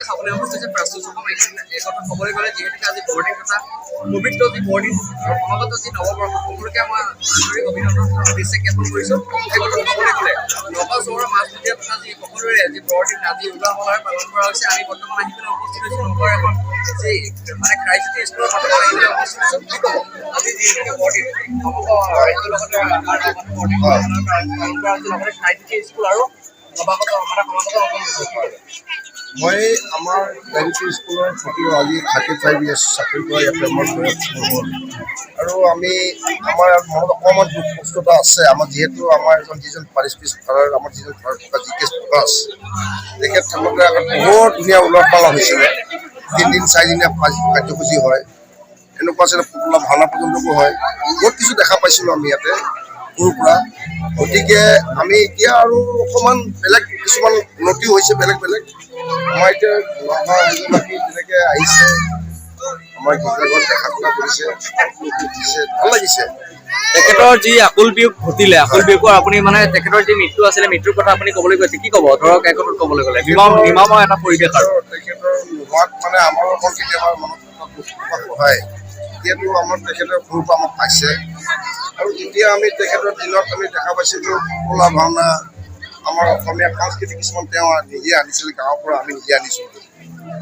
খাবলৈ অৱস্থিত প্ৰস্তুত হ'ব এই কথা ক'বলৈ গ'লে যিহেতুকে আজি বৰ্ডিং তথা পবিত্ৰ যি বৰ্ডিং আৰু সমাগত যি নৱবৰ্ষ সকলোকে মই আন্তৰিক অভিনন্দন শুভেচ্ছা জ্ঞাপন কৰিছোঁ। এই কথা ক'বলৈ গ'লে নগাঁও চহৰৰ মাজমজিয়া তথা যি সকলোৰে যি বৰদিন আজি উলহ মালহেৰে পালন কৰা হৈছে। আমি বৰ্তমান আহি পেলাই উপস্থিত হৈছোঁ নগাঁৱৰ এখন যি মানে ক্ৰাইচিটি স্কুলৰ বৰ্তমান আহি পেলাই উপস্থিত হৈছোঁ। কি ক'ব আজি যিহেতুকে বৰদিন সমগ্ৰ ৰাজ্যৰ লগতে বৰদিন পালন কৰা হৈছে লগতে ক্ৰাইচিটি স্কুল আৰু নৱাগত মানে সমাগত অঞ্চল মই আমাৰ ক্ৰাইচিটি স্কুলৰ ছুটী আজি 35 years চাকৰি কৰা ইয়াতে আমাৰ হ'ল আৰু আমি আমাৰ মনত অকণমান দুখ কষ্ট এটা আছে। আমাৰ যিহেতু আমাৰ যিজন পাৰিস্পেচ ফাদাৰ আমাৰ যিজন ঘৰত থকা জিকেশ প্ৰকাশ তেখেত থাকোঁতে বহুত ধুনীয়া উলহ মালহ হৈছিলে। 3 দিন 4 দিনীয়া কাৰ্যসূচী হয়, এনেকুৱা আছিলে পুতলা ভাওনা পৰ্যন্তকো হয়। বহুত কিছু দেখা পাইছিলোঁ আমি ইয়াতে সৰুৰ পৰা। গতিকে আমি এতিয়া আৰু অকণমান বেলেগ কিছুমান উন্নতিও হৈছে বেলেগ বেলেগ। আমাৰ এতিয়া নগাঁও ৰাইজবাসী যেনেকৈ আহিছে আমাৰ গীৰ্জাঘৰত দেখা শুনা কৰিছে ভাল লাগিছে। তেখেতৰ যি আকুল বিয়োগ ঘটিলে, আকুল বিয়োগৰ আপুনি মানে তেখেতৰ যি মৃত্যু আছিলে মৃত্যুৰ কথা আপুনি ক'বলৈ গৈছে, কি ক'ব? ধৰক একত ক'বলৈ গ'লে নিমামৰ এটা পৰিৱেশ আৰু তেখেতৰ নোহোৱাত মানে আমাৰ অকল কেতিয়াবা মনত দুখ প্ৰকাশ হয়। যিহেতু আমাৰ তেখেতৰ সৰুৰ পৰা আমাক পাইছে আৰু যেতিয়া আমি তেখেতৰ দিনত আমি দেখা পাইছিলোঁ পুতলা ভাওনা আমাৰ অসমীয়া সংস্কৃতি কিছুমান তেওঁ নিজে আনিছিল গাঁৱৰ পৰা আমি নিজে আনিছোঁ।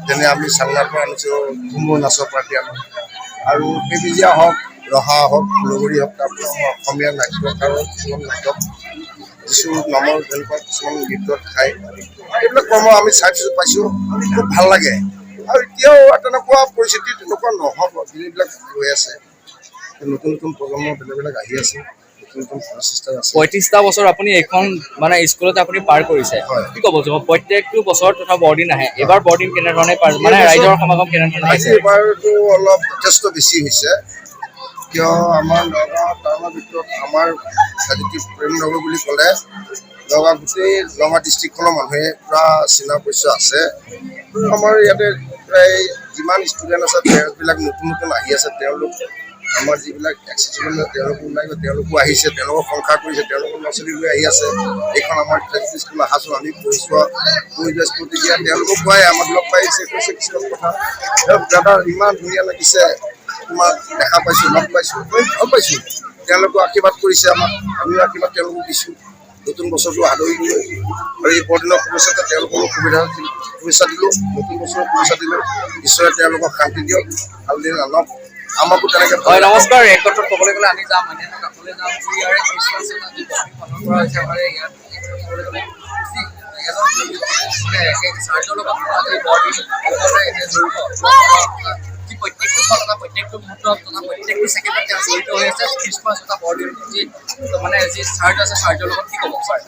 যেনে আমি চাংলাৰ পৰা আনিছোঁ ঘুমুৰ নাচৰ পাৰ্টি আনো আৰু বেবেজীয়া হওক ৰহা হওক লগৰী হওক তাৰপৰা আমাৰ অসমীয়া নাট্যকাৰৰ কিছুমান নাটক যিছু নামৰ তেনেকুৱা কিছুমান গীতত খাই এইবিলাক কৰ্ম আমি চাই পাইছোঁ। খুব ভাল লাগে আৰু এতিয়াও তেনেকুৱা পৰিস্থিতি তেনেকুৱা নহ'ব। যিবিলাক হৈ আছে নতুন নতুন প্ৰজন্ম বেলেগ বেলেগ আহি আছে। 35টা বছৰ আপুনি এইখন মানে স্কুলতে আপুনি পাৰ কৰিছে, কি ক'ব? প্ৰত্যেকটো বছৰ তথা বৰদিন আহে, এইবাৰ বৰদিন কেনেধৰণে পাৰ মানে ৰাইজৰ সমাগম কেনেধৰণে আজি এইবাৰতো অলপ যথেষ্ট বেছি হৈছে। কিয় আমাৰ নগাঁও টাউনৰ ভিতৰত আমাৰ যদি প্ৰেম নগৰ বুলি ক'লে নগাঁও গোটেই নগাঁও ডিষ্ট্ৰিক্টখনৰ মানুহে পূৰা চিনা পৰিচয় আছে। আমাৰ ইয়াতে প্ৰায় যিমান ষ্টুডেণ্ট আছে পেৰেণ্টছবিলাক নতুন নতুন আহি আছে। তেওঁলোক আমাৰ যিবিলাক এক্সিডেণ্ট তেওঁলোকো ওলাই গৈ তেওঁলোকো আহিছে, তেওঁলোকক সংসাৰ কৰিছে, তেওঁলোকৰ ল'ৰা ছোৱালী লৈ আহি আছে। এইখন আমাৰ ক্ৰাইচিটি স্কুল আহাচোন আমি পঢ়িছোঁ স্কুল তেতিয়া তেওঁলোকক কোৱাই আমাক লগ পাইছে কৈছে কিছুমান কথা দাদা ইমান ধুনীয়া লাগিছে তোমাক দেখা পাইছোঁ লগ পাইছোঁ ভাল পাইছোঁ। তেওঁলোকেও আশীৰ্বাদ কৰিছে আমাক, আমিও আশীৰ্বাদ তেওঁলোকক দিছোঁ নতুন বছৰটো আদৰিবলৈ আৰু এই বৰদিনৰ শুভেচ্ছা তেওঁলোকৰো শুভেচ্ছা দিলোঁ। নতুন বছৰৰ শুভেচ্ছা দিলোঁ। ঈশ্বৰে তেওঁলোকক শান্তি দিয়ক, ভাল দিন আনক। আমাকো তেনেকৈ হয়। নমস্কাৰ। এক কথাত ক'বলৈ গ'লে আমি যাম মানে কাষলৈ যাম ইয়াৰে খ্ৰীষ্টমাছ পালন কৰা হৈছে আমাৰ ইয়াত ক'বলৈ গ'লে চাৰ্জৰ লগত আজি বৰদিন যি প্ৰত্যেকটো ফল তথা প্ৰত্যেকটো মুহূৰ্ত তথা প্ৰত্যেকটো ছেকেণ্ডত তেওঁ জড়িত হৈ আছে খ্ৰীষ্টমাছ তথা বৰদিন যি মানে যি চাৰ্জ আছে চাৰ্জৰ লগত কি ক'ব ছাৰ?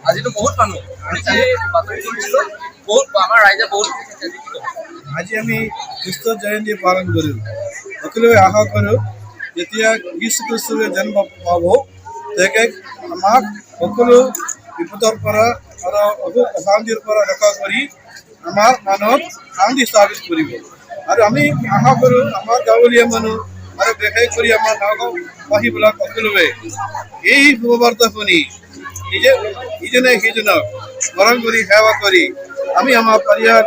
আজিতো বহুত মানুহ আমি কালি বাতৰি শুনিছিলোঁ বহুত আমাৰ ৰাইজে বহুত কি ক'ব? আজি আমি খ্ৰীষ্ট জয়ন্তী পালন কৰিলোঁ। সকলোৱে আশা কৰোঁ যেতিয়া যীশু খ্ৰীষ্টই জন্ম পাব তেখেত আমাক সকলো বিপদৰ পৰা আৰু অশান্তিৰ পৰা ৰক্ষা কৰি আমাৰ মানুহক শান্তি স্থাপিত কৰিব। আৰু আমি আশা কৰোঁ আমাৰ গাঁৱলীয়া মানুহ আৰু বিশেষ কৰি আমাৰ নগাঁওবাসীবিলাক সকলোৱে এই শুভবাৰ্তা শুনি ইজনে সিজনক স্মৰণ কৰি সেৱা কৰি আমি আমাৰ পৰিয়াল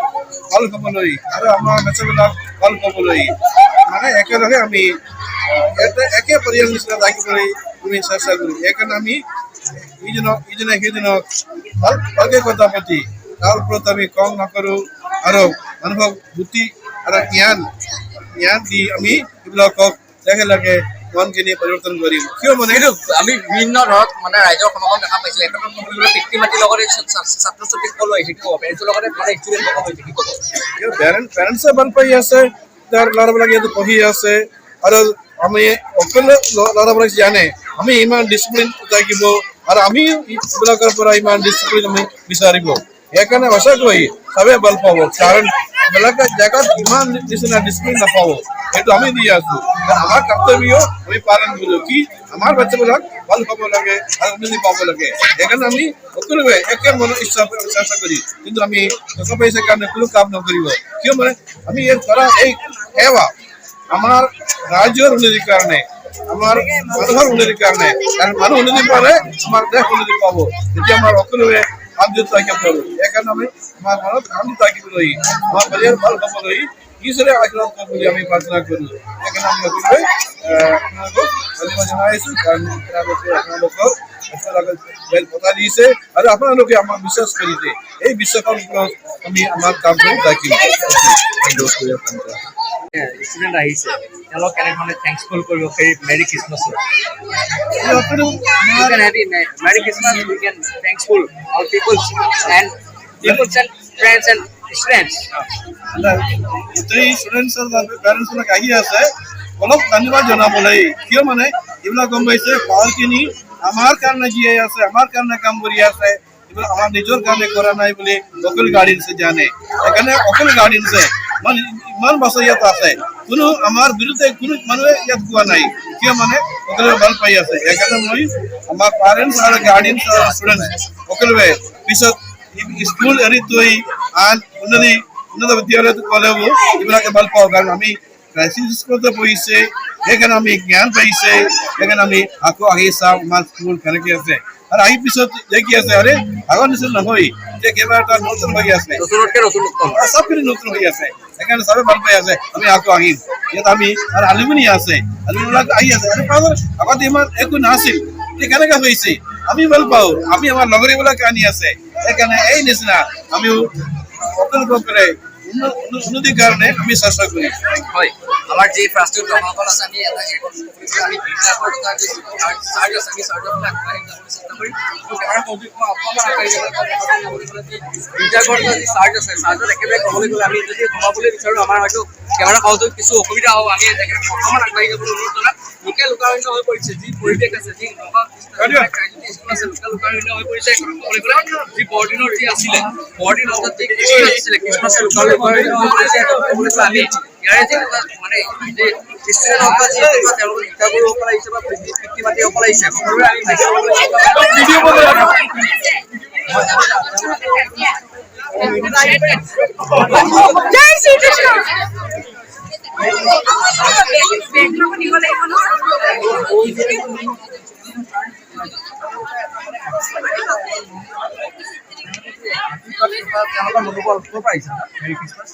ভাল হ'বলৈ আৰু আমাৰ বাচ্চাবিলাক ভাল হ'বলৈ মানে একেলগে আমি একে পৰিয়াল নিচিনা থাকিবলৈ আমি চেষ্টা কৰোঁ। সেইকাৰণে আমি ইজনে সিজনক ভালকৈ কথা পাতি তাৰ ওপৰত আমি কম নকৰোঁ আৰু মানুহক বুদ্ধি আৰু জ্ঞান দি আমি এইবিলাকক লাহে লাহে মনখিনি পৰিৱৰ্তন কৰিম। কিয় মানে এইটো আমি বিভিন্ন ধৰক মানে ৰাইজৰ সমাগম দেখা পাইছোঁ। একদম পিতৃ মাতৃৰ লগতে ছাত্ৰ ছাত্ৰীসকলো আহিছে, কি ক'ব? পেৰেণ্টছৰ লগতে মানে ষ্টুডেণ্টসকল হৈছে, কি ক'ব? পেৰেণ্টছে ভাল পাই আছে, তাৰ ল'ৰাবিলাক ইয়াতে পঢ়ি আছে আৰু আমি সকলো ল'ৰাবিলাক জানে আমি ইমান ডিচিপ্লিন থাকিব আৰু আমি এইবিলাকৰ পৰা ইমান ডিচিপ্লিন আমি বিচাৰিব। সেইকাৰণে সঁচাকৈ চবেই ভাল পাব, কাৰণ বেলেগ জেগাত ইমান নিচিনা ডিচিপ্লিন নাপাব। সেইটো আমি দি আছোঁ কাৰণ আমাৰ কৰ্তব্য আমি পালন কৰোঁ কি আমাৰ বাচ্চাবিলাক ভাল পাব লাগে আৰু উন্নতি পাব লাগে। সেইকাৰণে আমি সকলোৱে একে মনৰ ইচ্ছা চেষ্টা কৰি কিন্তু আমি টকা পইচাৰ কাৰণে কোনো কাম নকৰিব। কিয় মানে আমি ইয়াৰ পৰা এই সেৱা আমাৰ ৰাজ্যৰ উন্নতিৰ কাৰণে আমাৰ মানুহৰ উন্নতিৰ কাৰণে, কাৰণ মানুহ উন্নতি পালে আমাৰ দেশ উন্নতি পাব। তেতিয়া আমাৰ সকলোৱে শান্তিত থাকিবলৈ সেইকাৰণে আমি আমাৰ মনত শান্তি থাকিবলৈ আমাৰ পৰিয়াল ভাল হ'বলৈ ঈশ্বৰে আশীৰ্বাদ কৰক বুলি আমি প্ৰাৰ্থনা কৰোঁ সেইকাৰণে আমি সকলোৱে আপোনালোকক ধন্যবাদ জনাইছোঁ কাৰণ আপোনালোকৰ বেল পতা দিছে আৰু আপোনালোকে আমাক বিশ্বাস কৰিছে এই বিশ্বাসৰ ওপৰত আমি আমাৰ কাম কৰি থাকিম ষ্টুডেণ্ট আহিছে তেওঁলোক কেনেধৰণে থেংকফুল কৰিব পাৰি মেৰি খ্ৰীষ্টমাছৰ You can have it. Merry Christmas. We can thankful all people and friends and students. গোটেই ষ্টুডেণ্টছৰ পেৰেণ্টছবিলাক আহি আছে অলপ ধন্যবাদ জনাবলৈ কিয় মানে এইবিলাক গম পাইছে পাৱাৰখিনি আমাৰ কাৰণে জীয়াই আছে আমাৰ কাৰণে কাম কৰি আছে এইবিলাক আমাৰ নিজৰ কাৰণে কৰা নাই বুলি অকল গাৰ্ডিয়ানছে জানে সেইকাৰণে অকল গাৰ্ডিয়ানছে মানে ইমান বছৰ ইয়াত আছে কোনো আমাৰ বিৰুদ্ধে কোনো মানুহে ইয়াত কোৱা নাই কিয় মানে সকলোৱে ভাল পাই আছে সেইকাৰণে মই আমাৰ পেৰেণ্টছ আৰু গাৰ্ডিয়ানছ আৰু ষ্টুডেণ্টছ সকলোৱে পিছত স্কুল এৰি থৈ আন উন্নত বিদ্যালয়ত গ'লেও এইবিলাকে ভাল পাওঁ কাৰণ আমি ক্ৰাইচিছ স্কুলতে পঢ়িছে সেইকাৰণে আমি জ্ঞান পাইছে সেইকাৰণে আমি আকৌ আহি চাওঁ আমাৰ স্কুল কেনেকৈ আছে আৰু আহি পিছত দেখি আছে আৰে আগৰ নিচিনা নহয় যে কিবা এটা নতুন হৈ আছে চবখিনি নতুন হৈ আছে সেইকাৰণে চবে ভাল পাই আছে আমি আকৌ আহিম ইয়াত আমি আৰু আলুমিনি আছে আলুমিনিবিলাক আহি আছে আগতে ইমান একো নাছিল কেনেকৈ হৈছে আমি ভাল পাওঁ আমি আমাৰ লগৰীবিলাক আনি আছে সেইকাৰণে এই নিচিনা আমিও সকলোকে উন্নতিৰ কাৰণে আমি চেষ্টা কৰিম হয় আমাৰ যি প্ৰাস্তুত গ্ৰহণসকল আছে আমি একেবাৰে ক'বলৈ গ'লে আমি যদি সোমাবলৈ বিচাৰোঁ আমাৰ হয়তো কেমেৰা সহযোগ কিছু অসুবিধা হ'ব আমি অকণমান আগবাঢ়ি যাবলৈ অনুৰোধ জনাম লোকে লোকাৰণ্য হৈ পৰিছে যি পৰিৱেশ আছে যি স্কুল আছে লোকে লোকাৰণ্য হৈ পৰিছে ক'বলৈ গ'লে যি বৰদিনৰ যি আছিলে বৰদিন অৰ্থাৎ যি আছিলে খ্ৰীষ্টমাছে লোকাৰণ্য হৈ পৰিছে আমি ইয়াৰে যি মানে যে খ্ৰীষ্টানসকল যি তেওঁলোকৰ শিক্ষাগুৰুসকল আহিছে বা পিতৃ মাতৃসকল আহিছে সকলোৰে আমি জয় শ্ৰীকৃষ্ণ মনোবল ক'ৰ পৰা আহিছে মেৰি খ্ৰীষ্টমাছ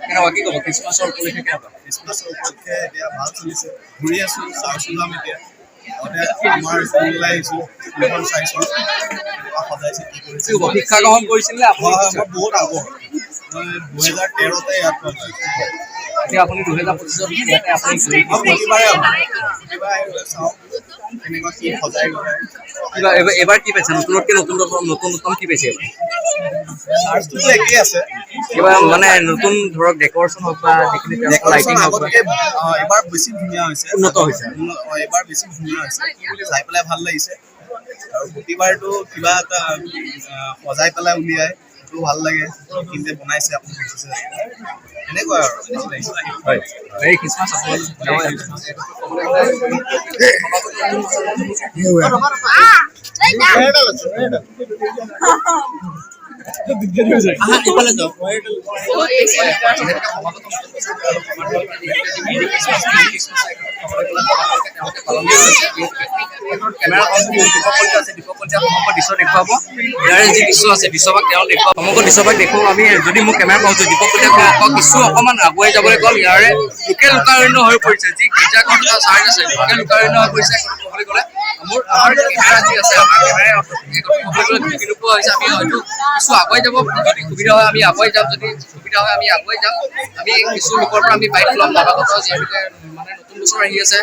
কেনেকুৱা কি ক'ব খ্ৰীষ্টমাছৰ উপলক্ষে কেনেকুৱা খ্ৰীষ্টমাছৰ উপলক্ষে এতিয়া ভাল চলিছে ঘূৰি আছোঁ চাৰ্চ ওলাম এতিয়া আমাৰ স্কুললৈ আহিছোঁ স্কুলখন চাইছোঁ সজাইছে কি কৰিছে শিক্ষা গ্ৰহণ কৰিছিলে আপুনি মই বহুত আগৰ 2013তে ইয়াত এতিয়া আপুনি 2025 ইয়াতে আপুনি প্ৰতিবাৰে চাওঁ কেনেকুৱা কি সজাই কৰে কিবা এবাৰ কি পাইছে নতুনতকৈ নতুন কি পাইছে চাৰ্চটোতো একেই আছে কিবা মানে নতুন ধৰক ডেক'ৰেশ্যন হওক বা যিখিনি লাইটিং হওক এবাৰ বেছি ধুনীয়া হৈছে উন্নত হৈছে এবাৰ বেছি ধুনীয়া হৈছে চাই পেলাই ভাল লাগিছে আৰু প্ৰতিবাৰটো কিবা এটা সজাই পেলাই উলিয়াই সেইটো ভাল লাগে কিন্তু বনাইছে আপুনি দেখিছে এনেকুৱা আৰু হয় মেৰি খ্ৰীষ্টমাছ আমি যদি মোক কেমেৰা পাওঁ দীপক কলিতাক কিছু অকণমান আগুৱাই যাবলৈ গ'ল ইয়াৰে লোকে লোকাৰণ্য হৈ পৰিছে যি গীৰ্জাঘৰ এটা চাৰ্চ আছে লোকে লোকাৰণ্য হৈ পৰিছে ক'বলৈ গ'লে আমাৰ কেমেৰা যি আছে আমাৰ কেমেৰাই ক'বলৈ গ'লে ঢুকি নোপোৱা হৈছে আমি হয়তো কিছু আগুৱাই যাব যদি সুবিধা হয় আমি আগুৱাই যাম যদি সুবিধা হয় আমি আগুৱাই যাম আমি কিছু লোকৰ পৰা আমি বাইক ল'ম নৱাগত যিহেতুকে মানে নতুন বছৰ আহি আছে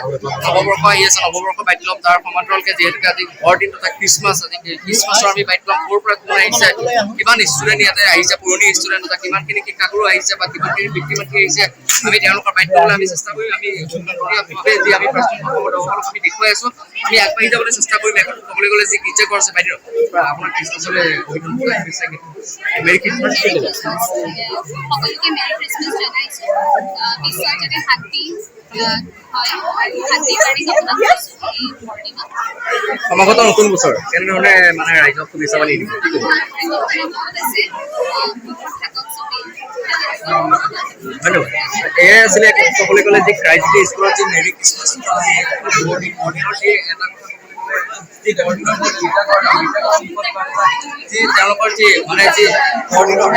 নৱবৰ্ষ আহি আছে নৱবৰ্ষ বাইক ল'ম তাৰ সমান্তৰালকে যিহেতুকে আজি বৰদিন তথা খ্ৰীষ্টমাছ আজি খ্ৰীষ্টমাছৰ আমি বাইক ল'ম ক'ৰ পৰা কোন আহিছে কিমান ষ্টুডেণ্ট ইয়াতে আহিছে পুৰণি ষ্টুডেণ্ট তথা কিমানখিনি শিক্ষাগুৰু আহিছে বা কিমানখিনি পিতৃ মাতৃ আহিছে আমি তেওঁলোকৰ বাইক ল'বলৈ আমি চেষ্টা কৰিম আমি যি আমি প্ৰস্তুত আমি দেখুৱাই আছোঁ আমি আগবাঢ়ি যাবলৈ চেষ্টা কৰিম এখন ক'বলৈ গ'লে যি গীৰ্জাঘৰ আছে বাইদেউ আপোনাৰ খ্ৰীষ্টমাছলৈ মেৰি খ্ৰীষ্টমাছ কি ক'ব সকলোকে মেৰি খ্ৰীষ্টমাছ জনাইছোঁ বিশ্বৰ যাতে শান্তি হয় আৰু শান্তিৰ কাৰণে কামনা কৰিছোঁ এই বৰদিনত সমাগত নতুন বছৰ কেনেধৰণে মানে ৰাইজক শুভেচ্ছা বান্ধি দিব কি ক'ব ধন্যবাদ এয়াই আছিলে ক'বলৈ গ'লে যি ক্ৰাইচিটি স্কুলত যি মেৰি খ্ৰীষ্টমাছ বৰদিনৰ যি এটা যি বৰদিনৰ যি গীতা কৰে যি তেওঁলোকৰ যি মানে যি বৰদিনৰ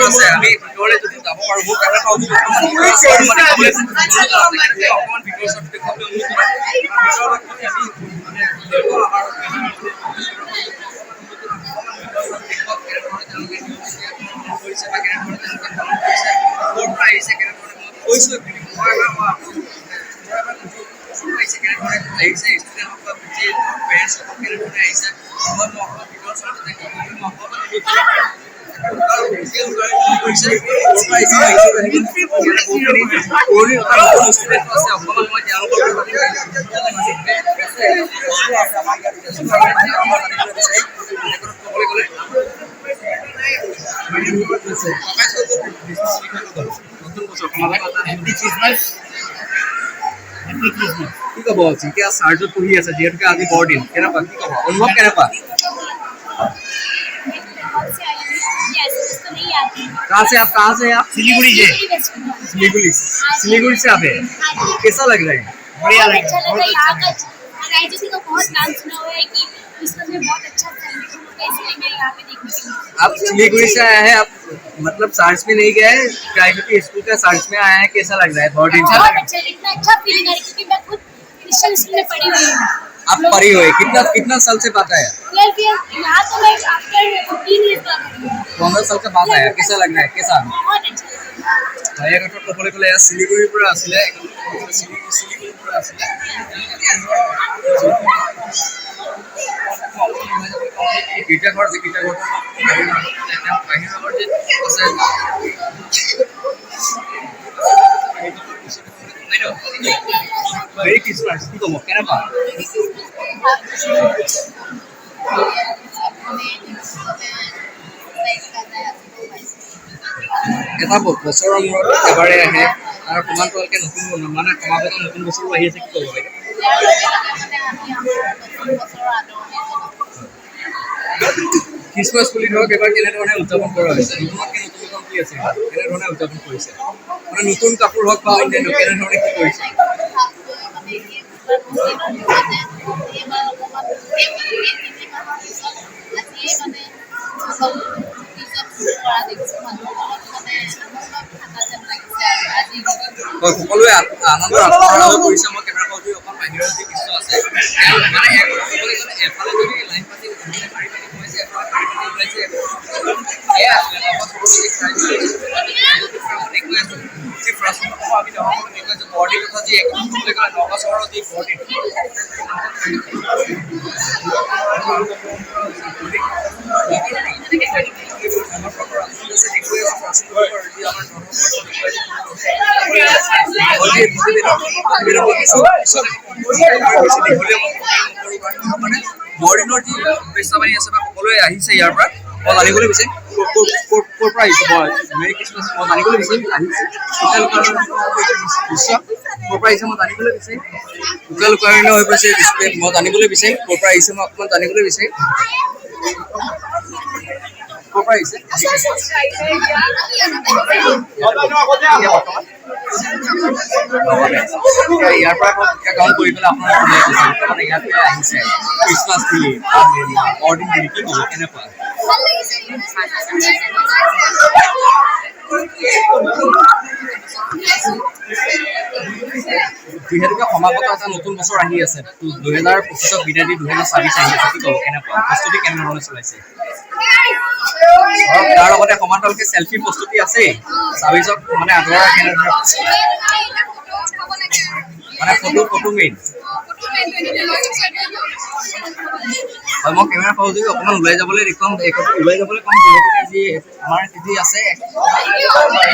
আছে আমি ভিতৰলৈ যদি যাব পাৰোঁ মোৰ কেনেকৈ অকণমান ভিতৰৰ ওচৰত কি ক'ব যেতিয়া চাৰ্জত পঢ়ি আছে যিহেতুকে আজি বৰদিন কেনেকুৱা কি ক'ব অনুভৱ কেনেকুৱা कहाँ से आप सिलीगुड़ी से सिलीगुड़ी से आप है कैसा लग रहा है बढ़िया लग रहा है यहाँ का राजनीति का बहुत नाम सुना हुआ है कि क्रिसमस में बहुत अच्छा सेलिब्रेशन होता है, इसलिए मैं यहाँ पे देखने के लिए आप सिलीगुड़ी से आए हैं आप मतलब साइंस में नहीं गए प्राइवेट स्कूल का साइंस में आए हैं कैसा लग रहा है बहुत बहुत अच्छा इतना अच्छा फीलिंग आ रही है क्योंकि मैं खुद क्रिश्चियन स्कूल में पढ़ी हुई हूँ। आप पढ़ी हुए कितना साल से बात आया 12 ईयर यहाँ तो मैं आफ्टर 3 ईयर बाद पढ़ी हूँ। 15 साल का बात आया कैसा लग रहा है कैसा बहुत अच्छा এই কথা ক'বলৈ গ'লে শিলিগুড়িৰ পৰা আছিলে শিলিগুড়িৰ পৰা আছিলে গীৰ্জাঘৰ যে গীৰ্জাঘৰটো বাহিৰৰ যে আছে মেৰী খ্ৰীষ্টমাছ কি ক'ব কেনেকুৱা এটা বছৰৰ মূৰত এবাৰে আহে আৰু সমান্তৰালকে নতুন মানে সমাগত নতুন বছৰো আহি আছে কি ক'ব লাগে খ্ৰীষ্টমাছ বুলি ধৰক এবাৰ কেনেধৰণে উদযাপন কৰা হৈছে নতুনতকৈ নতুন কি আছে কেনেধৰণে উদযাপন কৰিছে মানে নতুন কাপোৰ হওক বা অন্যান্য কেনেধৰণে কি কৰিছে সকলোৱে আনন্দৰ আত্মহাৰা কৰিছে মই কেমেৰা পাতি অকণ বাহিৰৰ যি দৃশ্য আছে মানে এফালে যদি লাইন পাতি কৈছে বৰদিন কথা যি ক'বলৈ গ'লে নগাঁও চহৰৰ যি বৰদিন বৰদিনৰ যি পেচাবাৰী আছে বা সকলোৱে আহিছে ইয়াৰ পৰা মই জানিবলৈ বিচাৰিম ক'ৰ পৰা আহিছে মেৰী খ্ৰীষ্টমাছ মই জানিবলৈ বিচাৰিম আহিছে তেওঁলোকৰ দৃশ্য ক'ৰ পৰা আহিছে মই জানিবলৈ বিচাৰিম তেওঁলোকৰ কাৰণে হৈ পৰিছে ডিছপ্লে মই জানিবলৈ বিচাৰিম ক'ৰ পৰা আহিছে মই অকণমান জানিবলৈ বিচাৰিম ক'ৰ পৰা আহিছে ইয়াৰ পৰা গাঁও কৰি পেলাই আপোনাৰ ইয়াতে আহিছে খ্ৰীষ্টমাছ বুলি বৰদিন বুলি কি ক'ব কেনেকুৱা যিহেতুকে সমাগত এটা নতুন বছৰ আহি আছে 2025ক বিদায় দি 2026 আহি আছে কি ক'ব কেনেকুৱা প্ৰস্তুতি কেনেধৰণে চলাইছে তাৰ লগতে সমান্তৰালকে চেল্ফি প্ৰস্তুতি আছেই 26ক মানে আদৰা কেনেধৰণে মানে ফটো মেইন হয় মই কেমেৰা সহযোগী অকণমান ওলাই যাবলৈ দেখুৱাম ওলাই যাবলৈ কম যিহেতুকে যি আমাৰ যি আছে